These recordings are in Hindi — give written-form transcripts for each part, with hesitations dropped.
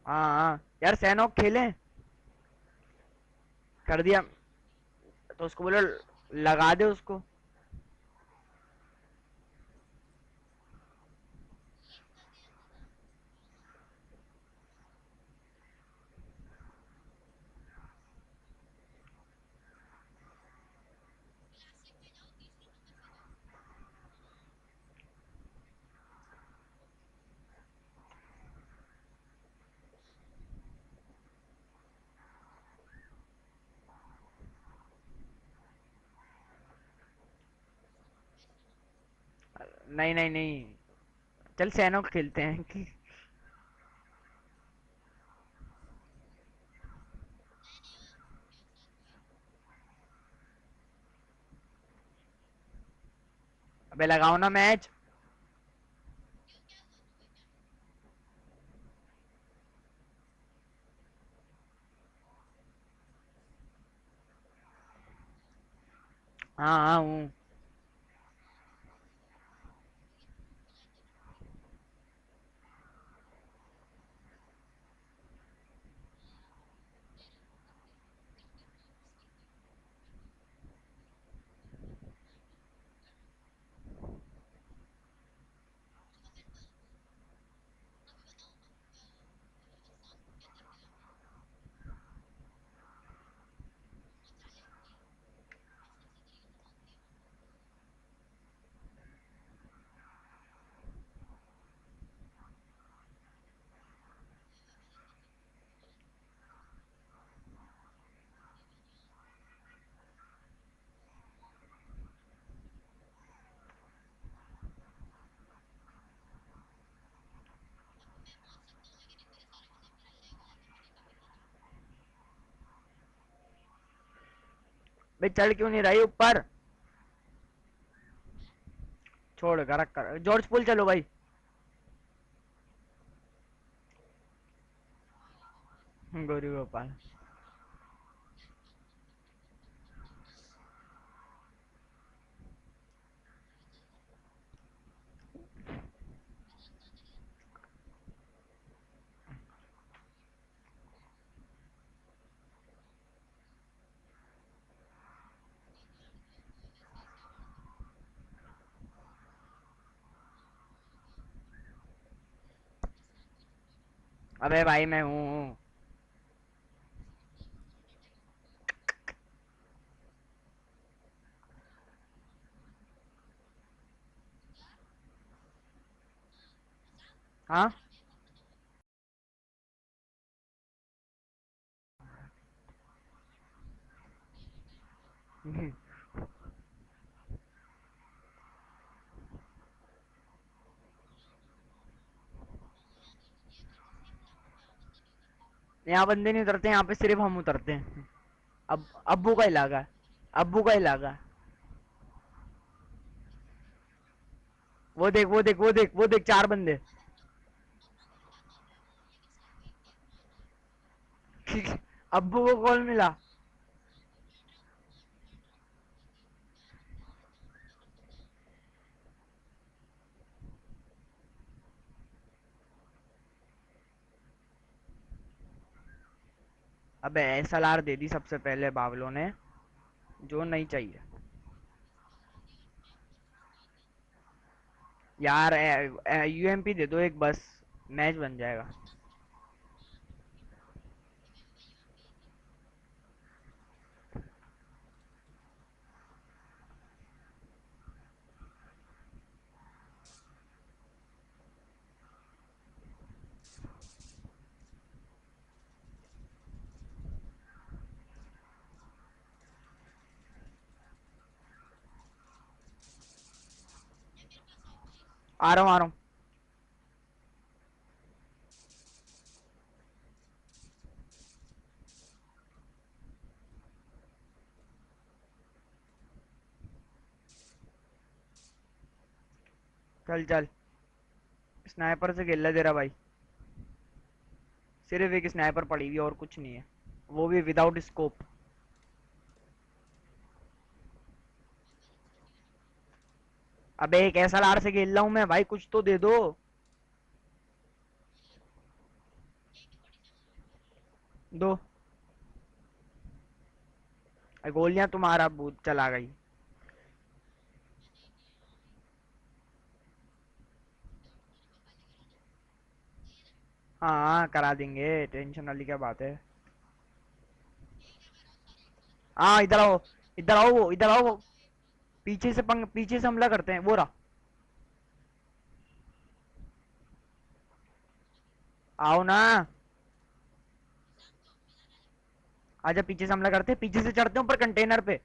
हाँ हाँ यार, सैनॉक खेलें। कर दिया। तो उसको बोलो लगा दे उसको। नहीं नहीं नहीं, चल सैनॉक खेलते हैं कि। अबे लगाओ ना मैच। हाँ हाँ हूँ। भाई चढ़ क्यों नहीं रही ऊपर? छोड़ कर रख कर, जॉर्ज पुल चलो भाई। गौरी गोपाल। अबे भाई मैं हूँ। हाँ। यहाँ बंदे नहीं उतरते, यहाँ पे सिर्फ हम उतरते हैं। अब अब्बू का इलाका है। अब्बू का इलाका है। वो देख वो देख वो देख वो देख, चार बंदे। अब्बू को कॉल मिला। अबे एसएलआर दे दी सबसे पहले बावलों ने, जो नहीं चाहिए। यार यूएमपी दे दो एक बस, मैच बन जाएगा। आ रहा हूँ आ रहा हूँ। चल चल। स्नाइपर से खेल ले तेरा भाई। सिर्फ एक स्नाइपर पड़ी हुई है और कुछ नहीं है, वो भी विदाउट स्कोप। अबे एक एसएलआर से खेल रहा हूँ मैं भाई, कुछ तो दे दो। दो। गोलियां तुम्हारा भूत चला गई। हाँ करा देंगे, टेंशन वाली क्या बात है। हाँ इधर आओ, इधर आओ, वो इधर आओ, वो पीछे से हमला करते हैं, वो रहा। आओ ना। आजा, पीछे से हमला करते हैं, पीछे से चढ़ते हैं ऊपर कंटेनर पे।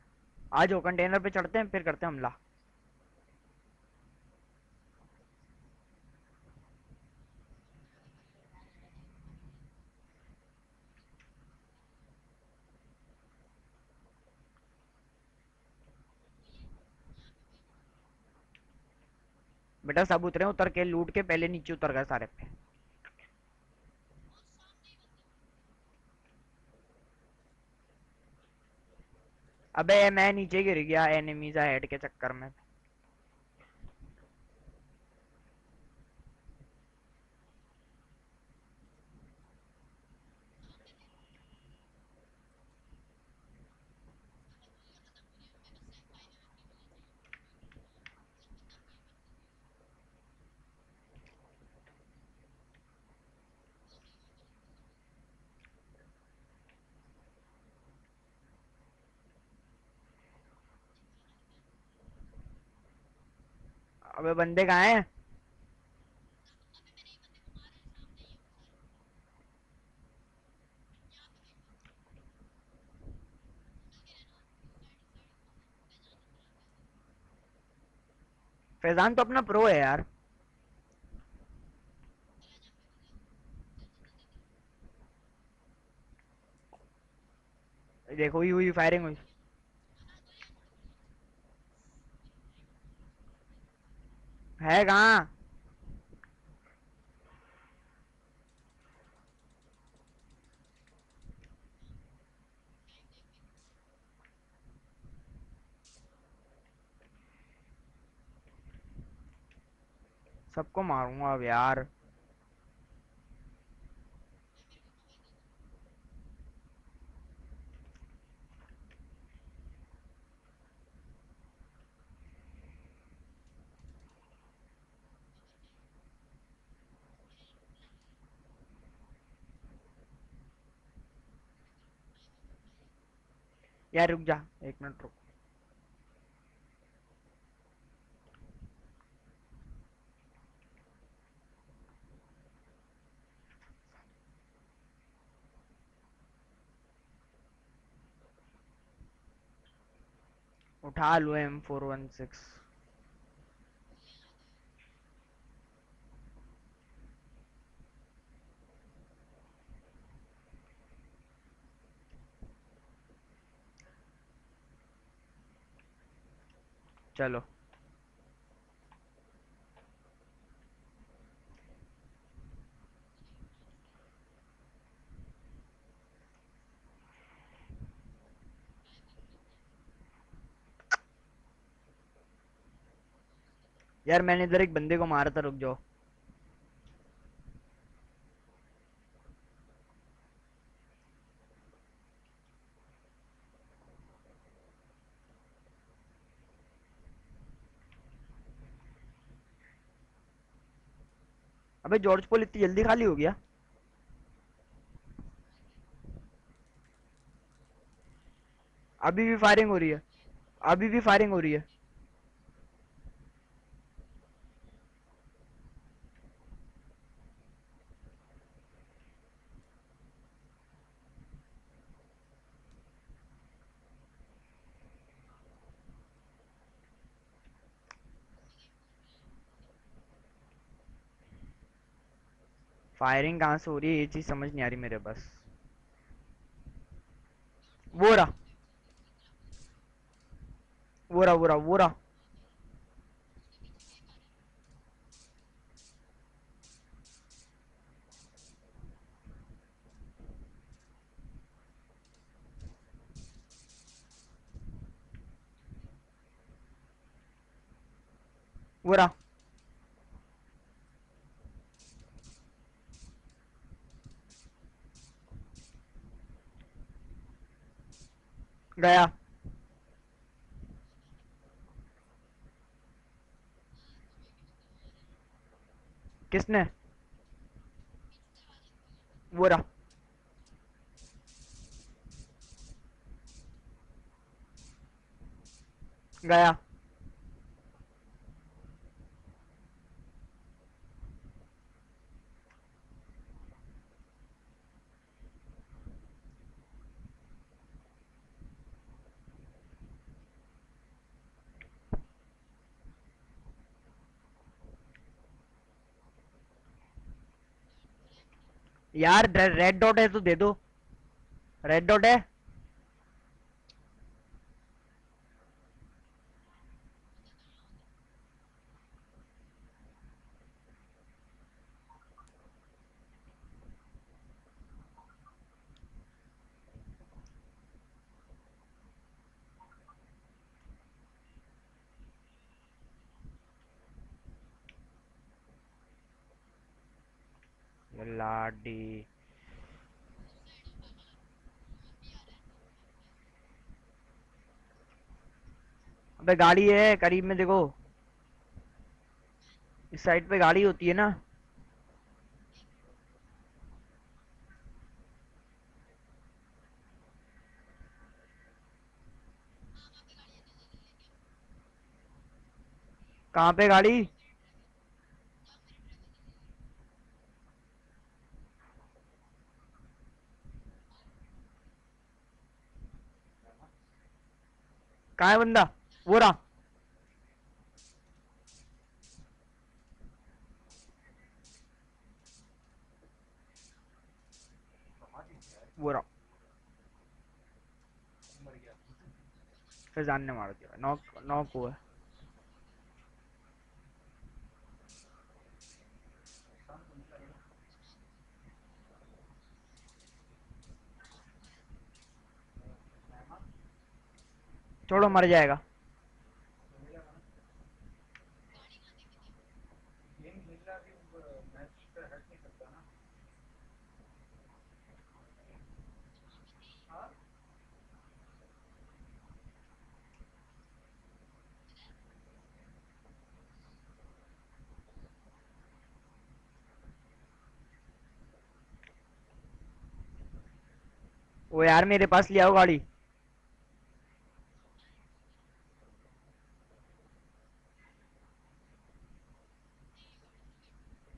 आ जाओ, कंटेनर पे चढ़ते हैं, फिर करते हैं हमला। बेटा सब उतरे, उतर के लूट के पहले नीचे उतर गए सारे पे। अबे मैं नीचे गिर गया एनिमीज हेड के चक्कर में। अबे बंदे कहाँ हैं? फैजान तो अपना प्रो है यार। देखो हुई हुई फायरिंग हुई। है कहाँ? सबको मारूंगा अब यार। यार रुक जा, एक मिनट रुक। उठा लो M416। चलो। यार मैंने इधर एक बंदे को मारा था, रुक जाओ। अबे जॉर्ज पोल इतनी जल्दी खाली हो गया? अभी भी फायरिंग हो रही है, अभी भी फायरिंग हो रही है। फायरिंग कहाँ से हो रही है ये चीज समझ नहीं आ रही मेरे बस। वो रहा, वो रहा, वो रहा, वो रहा। वो रहा। गया। किसने? वो रहा। गया। यार रेड डॉट है तो दे दो। रेड डॉट है। ये लाडी। अबे गाड़ी है करीब में, देखो। इस साइड पे गाड़ी होती है ना। कहाँ पे गाड़ी? कहाँ है बंदा? वो रहा। वो रहा। फैजान ने मार दिया, नॉक नॉक हुआ। छोड़ो, मर जाएगा। वो यार मेरे पास ले आओ गाड़ी।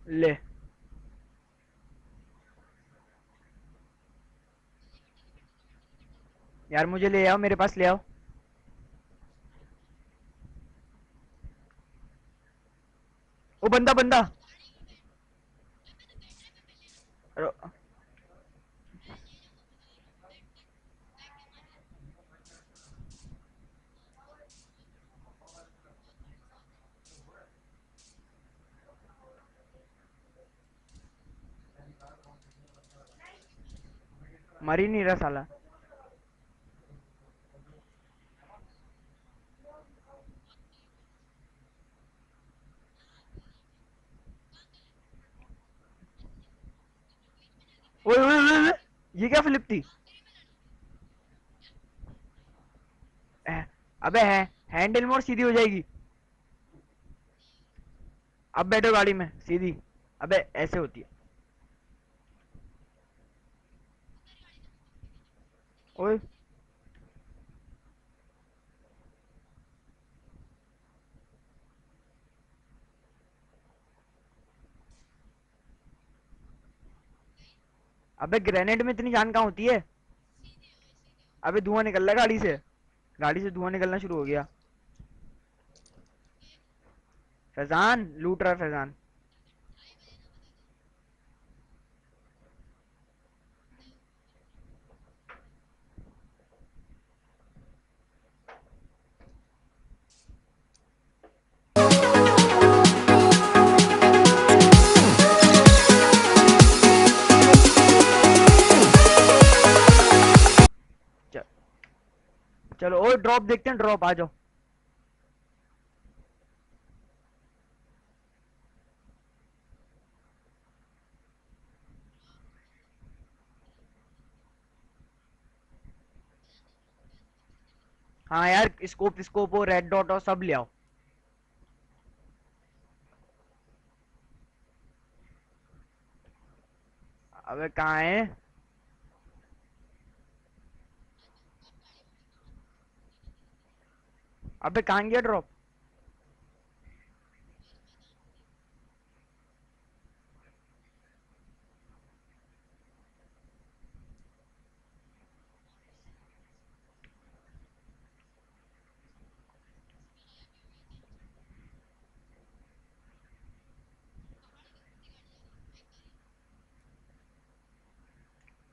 ले। यार मुझे ले आओ, मेरे पास ले आओ। वो बंदा बंदा। रो- मर ही नहीं रहा साला। ओए ओए ओए ओए, ये क्या फ्लिप थी? अबे है। हैंडल मोड़ सीधी हो जाएगी। अब बैठो गाड़ी में सीधी। अबे ऐसे होती है। ओए। अबे ग्रेनेड में इतनी जान कहाँ होती है? अबे धुआं निकल रहा है गाड़ी से। गाड़ी से धुआं निकलना शुरू हो गया। फैजान लूट रहा है फैजान। च- चलो ओ ड्रॉप देखते हैं, ड्रॉप आ जाओ। हाँ यार, स्कोप स्कोप हो, रेड डॉट हो, सब ले आओ। अबे कहाँ है? अबे कहाँ गया ड्रॉप?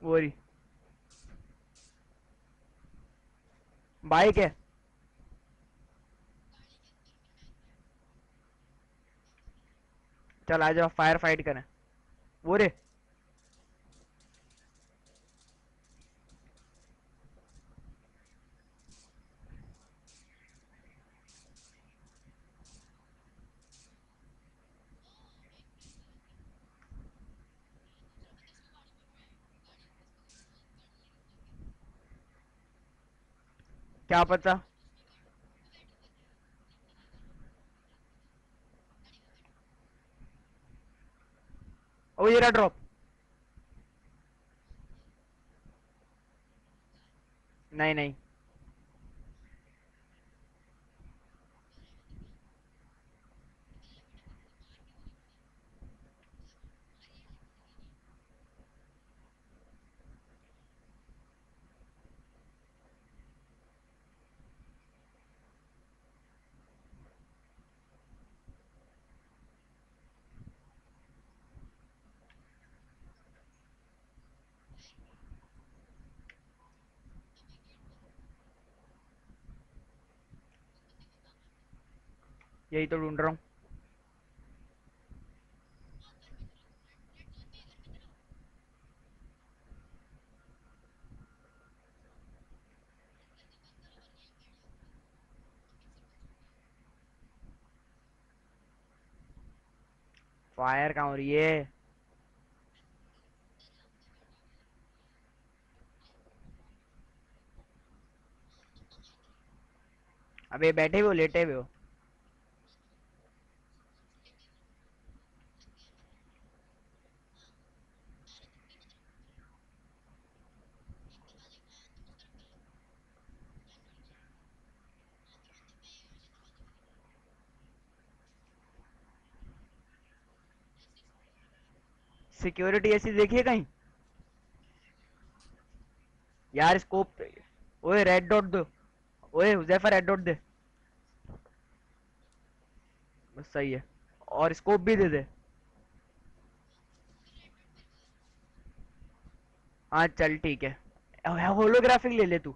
वो रही बाइक है। चल आ जाओ, फायर फाइट करें। वो रे। क्या पता। ओ ये रहा ड्रॉप। नहीं नहीं। यही तो ढूंढ रहा हूँ। फायर कहाँ हो रही है? अबे बैठे हुए हो, लेटे हुए हो? सिक्योरिटी ऐसी देखी है कहीं? यार स्कोप। ओए रेड डॉट दो। ओए हुजैफा रेड डॉट दे। बस सही है। और स्कोप भी दे दे। हाँ चल ठीक है। होलोग्राफिक ले ले तू।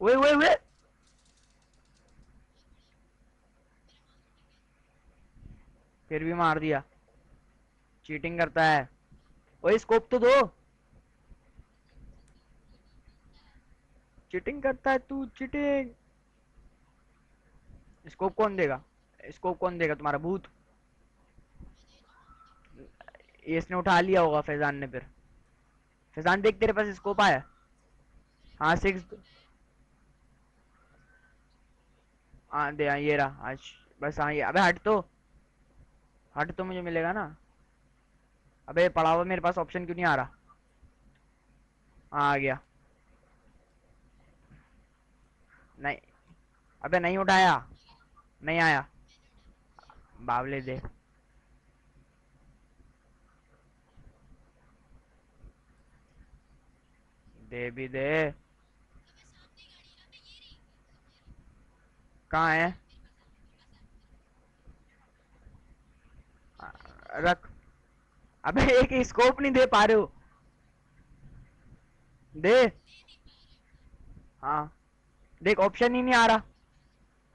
ओए ओए ओए। फिर भी मार दिया। चीटिंग करता है। ओए स्कोप तो दो। चीटिंग करता है तू, चीटिंग। स्कोप कौन देगा? स्कोप कौन देगा, तुम्हारा भूत? ये इसने उठा लिया होगा फैजान ने फिर। फैजान देख, तेरे पास स्कोप आया? हाँ सिक्स। हाँ दे, हाँ ये रहा आज। बस हाँ, ये अबे हट तो। हट तो, मुझे मिलेगा ना। अबे पड़ा हुआ मेरे पास, ऑप्शन क्यों नहीं आ रहा? हाँ आ गया। नहीं। अबे नहीं उठाया। नहीं आया। बावले दे। दे भी दे। कहाँ है? रख। अबे एक स्कोप नहीं दे पा रहे हो? दे। हाँ। देख ऑप्शन ही नहीं आ रहा।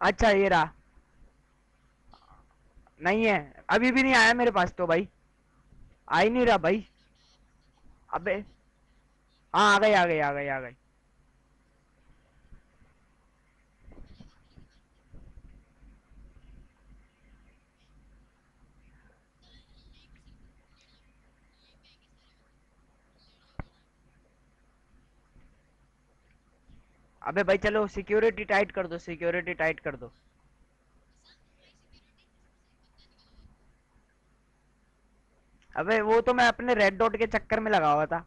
अच्छा ये रहा। नहीं है। अभी भी नहीं आया मेरे पास तो भाई। आ ही नहीं रहा भाई। अबे। हाँ आ गई आ गई आ गई आ गई। अबे भाई चलो सिक्योरिटी टाइट कर दो, सिक्योरिटी टाइट कर दो। अबे वो तो मैं अपने रेड डॉट के चक्कर में लगा हुआ था।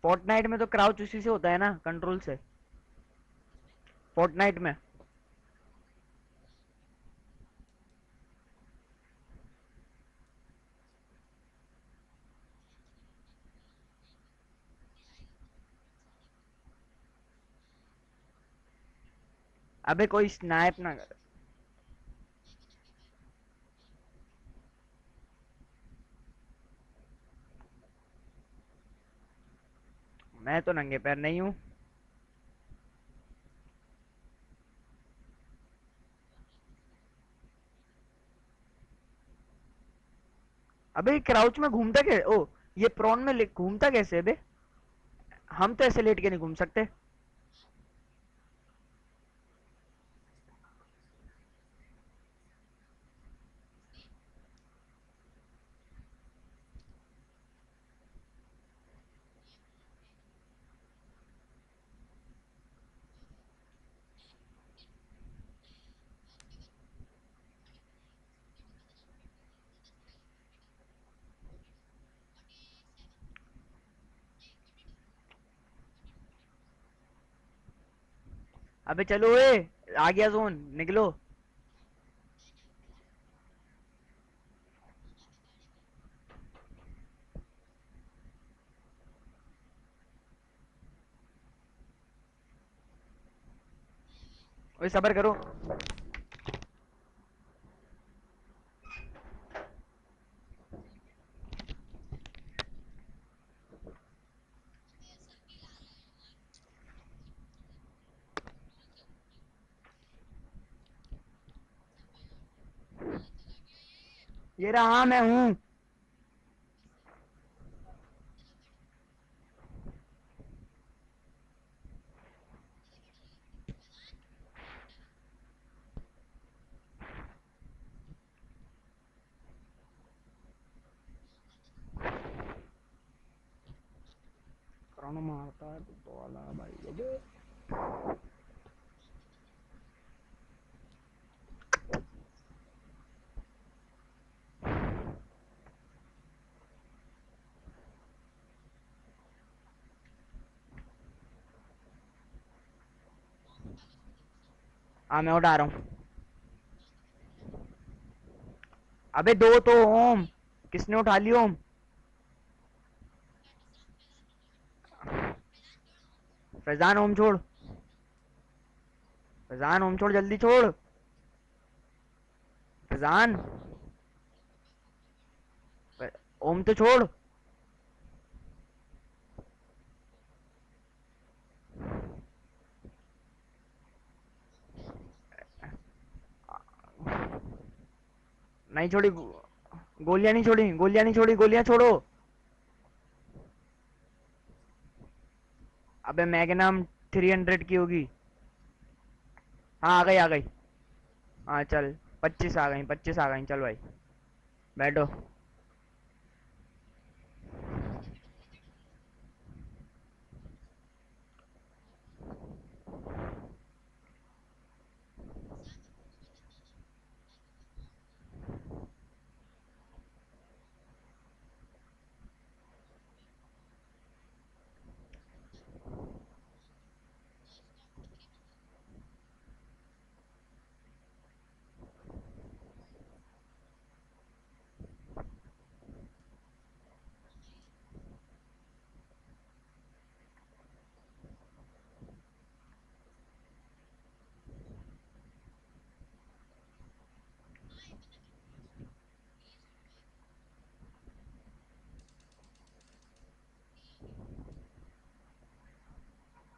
फोर्टनाइट में तो क्राउच उसी से होता है ना, कंट्रोल से। फोर्टनाइट में। अबे कोई स्नाइप ना कर। मैं तो नंगे पैर नहीं हूँ। अबे क्राउच में घूमता कैसे? ओ, ये प्रॉन में घूमता कैसे बे? हम तो ऐसे लेट के नहीं घूम सकते। अबे चलो ए, आ गया जोन, निकलो। ओए सबर करो। ये रहा, हाँ मैं हूँ। कौन मारता है तो वाला भाई अबे। हाँ मैं उठा रहा हूँ। अबे दो तो ओम। किसने उठा लिया ओम? फैजान ओम छोड़। फैजान ओम छोड़, जल्दी छोड़। फैजान। ओम तो छोड़। नहीं छोड़ी। गोलियां नहीं छोड़ी, गोलियां नहीं छोड़ी, गोलियां छोड़ो। अबे मैग्नम 300 की होगी। हाँ आ गई, आ गई। हाँ चल। 25 आ गई, 25 आ गई, चल भाई। बैठो।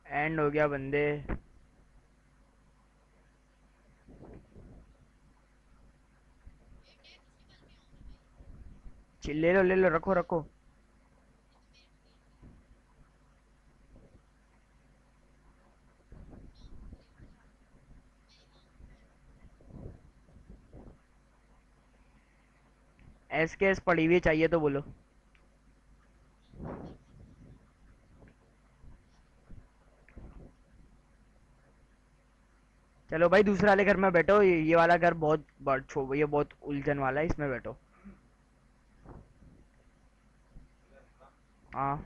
एंड हो गया बंदे। ले लो, ले लो, रखो रखो। एसकेएस पड़ी हुई चाहिए तो बोलो। चलो भाई दूसरे वाले घर में बैठो, ये वाला घर ये बहुत उलझन वाला है, इसमें बैठो। हाँ।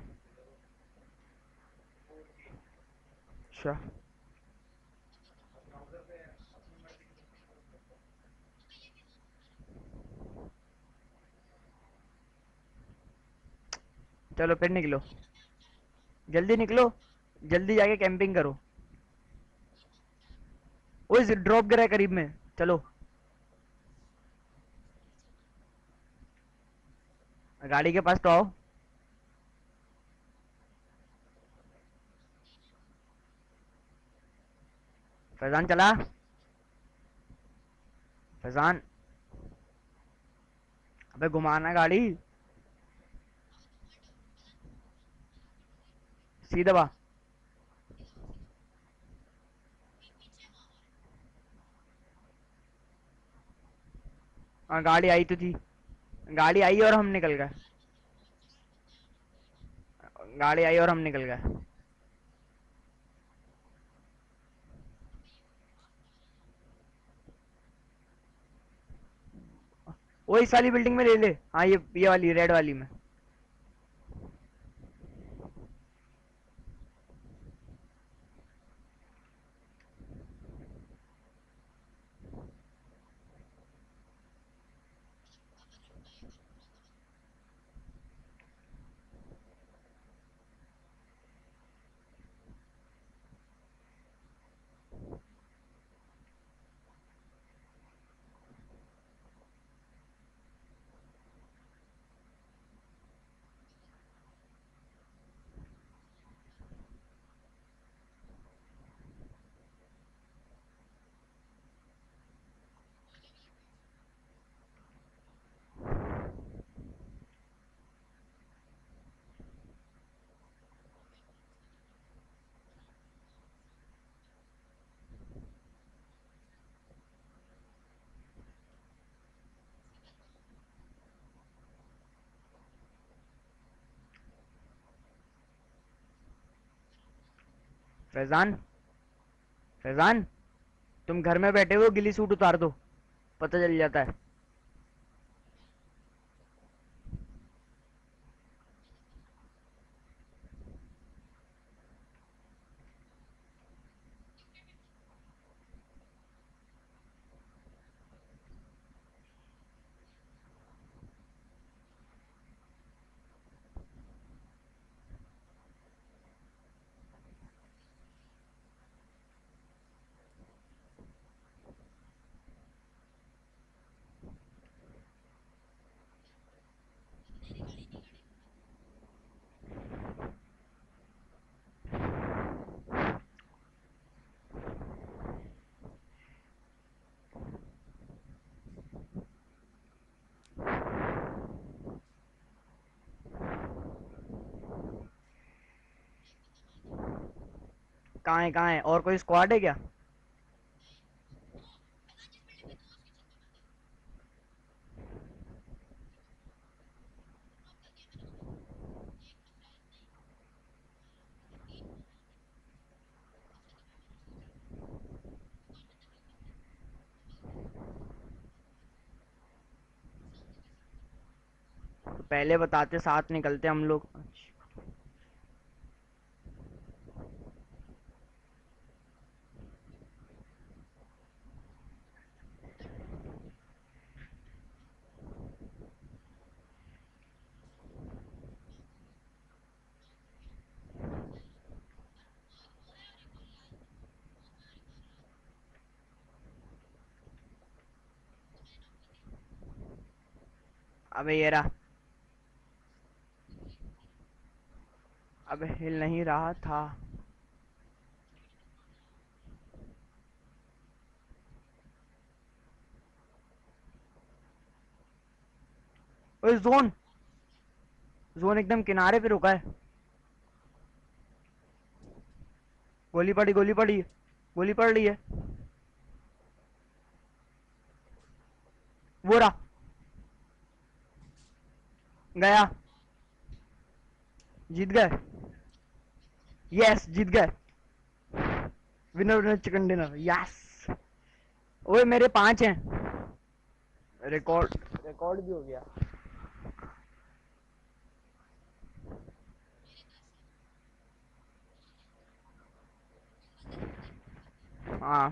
अच्छा। चलो फिर निकलो, जल्दी निकलो, जल्दी जाके कैंपिंग करो। ओए ड्रॉप गिरा है करीब में, चलो। गाड़ी के पास तो आओ। फैजान चला। फैजान। अबे घुमाना गाड़ी। सीधा बा। हाँ गाड़ी आई तो थी, गाड़ी आई और हम निकल गए। गाड़ी आई और हम निकल गए। वो इस वाली बिल्डिंग में ले ले, हाँ ये वाली रेड वाली में। फैजान। फैजान, तुम घर में बैठे हो, गिली सूट उतार दो, पता चल जाता है। कहाँ है, कहाँ है, और कोई स्क्वाड है क्या? तो पहले बताते, साथ निकलते हम लोग। अबे ये रहा। अबे हिल नहीं रहा था। ओए जोन, जोन एकदम किनारे पे रुका है। गोली पड़ी, गोली पड़ी, गोली पड़ रही है। वो रहा। गया। जीत गए। यस जीत गए। Winner winner chicken dinner yes. ओए मेरे 5 हैं। रिकॉर्ड रिकॉर्ड भी हो गया। हाँ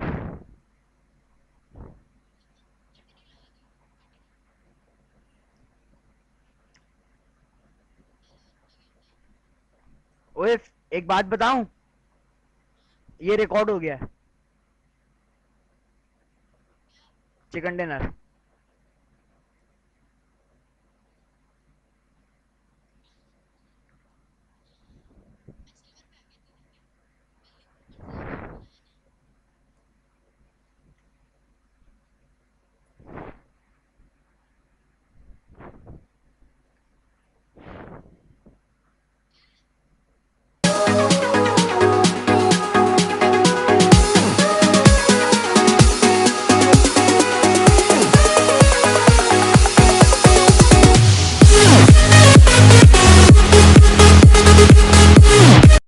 ओए एक बात बताऊं, ये रिकॉर्ड हो गया है चिकन डिनर।